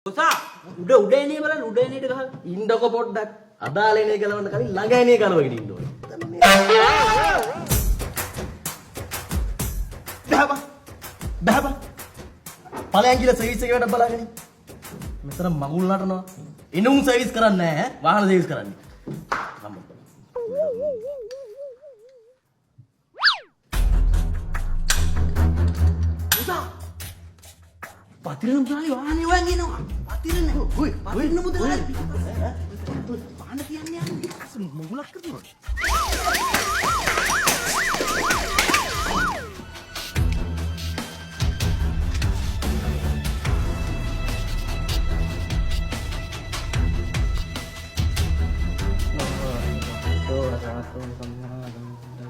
ඔසා උඩ එනේ බලන්න උඩ එනේට ගහලා ඉන්නකො පොඩ්ඩක් අදාළ එනේ ගලවන්න කලින් ළඟ එනේ ගලවගෙන ඉන්න ඕනේ. බහබ ඵලයන් කියලා සර්විස් එකේ වැඩ බලාගෙන මෙතන මගුල් නටනවා. එනුම් සර්විස් කරන්නේ නැහැ ඈ වාහන සර්විස් කරන්නේ. පතිරණ මුදලාලි වාහනේ හොයන් එනවා. පතිරණ ඔයි පතිරණ මුදලාලි වාහන තියන්නේ යන්නේ මොගුලක් කරනවා.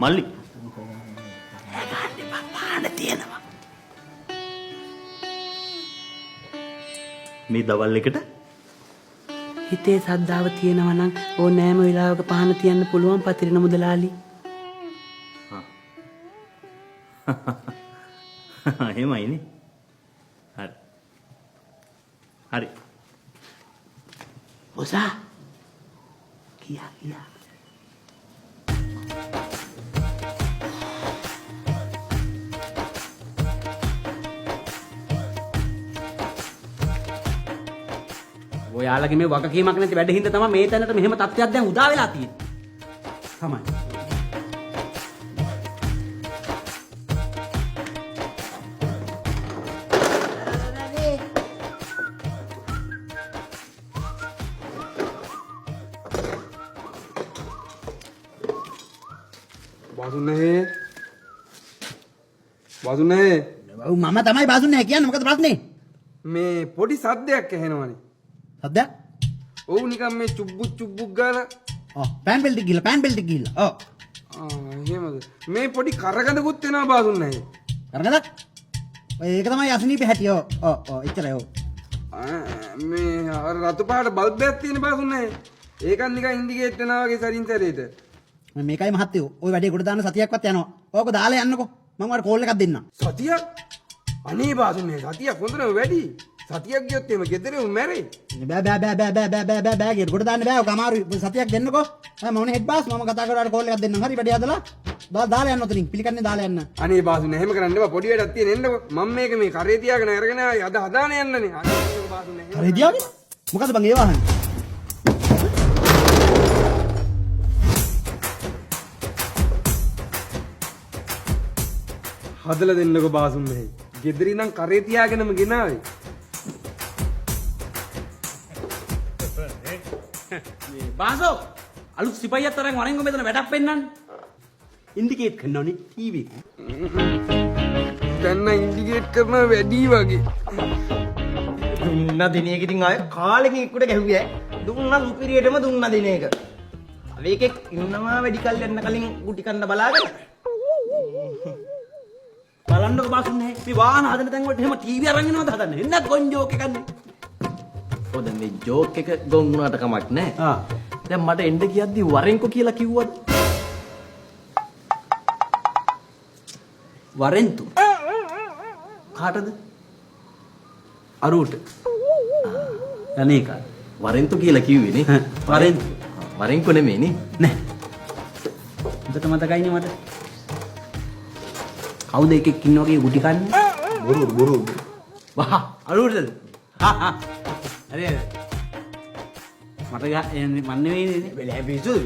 මල්ලි වාහන තියෙනවා. මේ දවල් එකට හිතේ සද්දාව තියෙනවා නම් ඕනෑම වෙලාවක පහන තියන්න පුළුවන් පතිරණ මුදලාලි. එහෙමයිනේ. හරි. හරි. ඔසා කියා ඔයාලගේ මේ වගකීමක් නැති වැඩ හින්දා තමයි මේ තැනට මෙහෙම තත්ත්වයක් දැන් උදා වෙලා තියෙන්නේ. තමයි. බාසුනේ ඔව් මම තමයි බාසුන්නේ කියන්නේ මොකද ප්‍රශ්නේ? මේ පොඩි සද්දයක් ඇහෙනවනේ. සද්දයක්? ඔව් නිකන් මේ චුබ්බුක් ගාලා. පෑන් බෙල්ට් ගිහිල්ලා. ඔව්. එහෙමද? මේ පොඩි කරගඳකුත් එනවා බාසුනේ. කරගඳක්? ඔය ඒක තමයි අසනීපේ හැටි. ඔව් එච්චරයි ඔව්. මේ අර රතු පාට බල්බයක් තියෙන බාසුනේ. ඒකත් නිකන් ඉන්ඩිකේට් වෙනවා වගේ සරින් සැරේට. මේකයි මහත්තයෝ. ওই වැඩේ කොට දාන්න සතියක්වත් යනවා. ඕක දාලා යන්නකෝ. මම ඔයාලට කෝල් එකක් දෙන්නම්. සතියක්? අනේ බාසුනේ සතියක් හොඳටම වැඩි. සතියක් ගියොත් එහෙම ගෙදරම මැරෙයි. බෑ ගෙට කොට දාන්න බෑ. ඔක අමාරුයි. සතියක් දෙන්නකෝ. මම මොනේ හෙඩ් බාස් මම කතා කරලා කෝල් එකක් දෙන්නම්. හරි වැඩේ හදලා දාලා යන්න උතනින්. පිළිකන්නේ දාලා යන්න. අනේ බාසුනේ එහෙම කරන්න එපා. පොඩි වැඩක් තියෙන එන්නකෝ. මම මේක මේ කරේ තියාගෙන අරගෙන ආයි අද හදාන යන්නනේ. අනේ බාසුනේ. කරේ තියාගෙන? මොකද බං ඒ වාහනේ? හදලා දෙන්නකෝ බාසුනේ. ගෙදර ඉඳන් කරේ තියාගෙනම ගෙනාවේ. බාසෝ අලුත් සිපයියක් තරම් වරෙන්ගො මෙතන වැඩක් පෙන්නන්න. ඉන්ඩිකේට් කරනවනේ ටීවී එක. දැන් ඉන්ඩිකේට් කරන වැඩි වගේ. දුන්න දිනයක ඉතින් ආය කාලෙකින් එක්කුට ගැහුවේ. දුන්නා සුපිරියටම දුන්න දිනයක. අවේකෙක් ඉන්නවා වැඩි කල් යන්න කලින් ගුටි කන්න බලාගෙන. බලන්නකො බාසුනේ මේ වාහන හදන තැන් වලට එහෙම ටීවී අරන් එනවද හදන්නේ? එන්න ගොන් ජෝක් එකන්නේ. ඔය දැන් මේ ජෝක් එක ගොන් වුණාට කමක් නැහැ. දැන් මට එන්න කියද්දි වරෙන්කෝ කියලා කිව්වද? වරෙන්තු. කාටද? අරුවට. අනේක. වරෙන්තු කියලා කිව්වේ නේ. වරෙන්තු. වරෙන්කෝ නෙමෙයි නේ. නෑ. උඹට මතකයිනේ මට. කවුද එකෙක් ඉන්න වගේ ගුටි කන්නේ? බොරු. වහ අරුවටද? හරි. මට මන් නෙවෙයිනේ. බැලෑ පිස්සුද?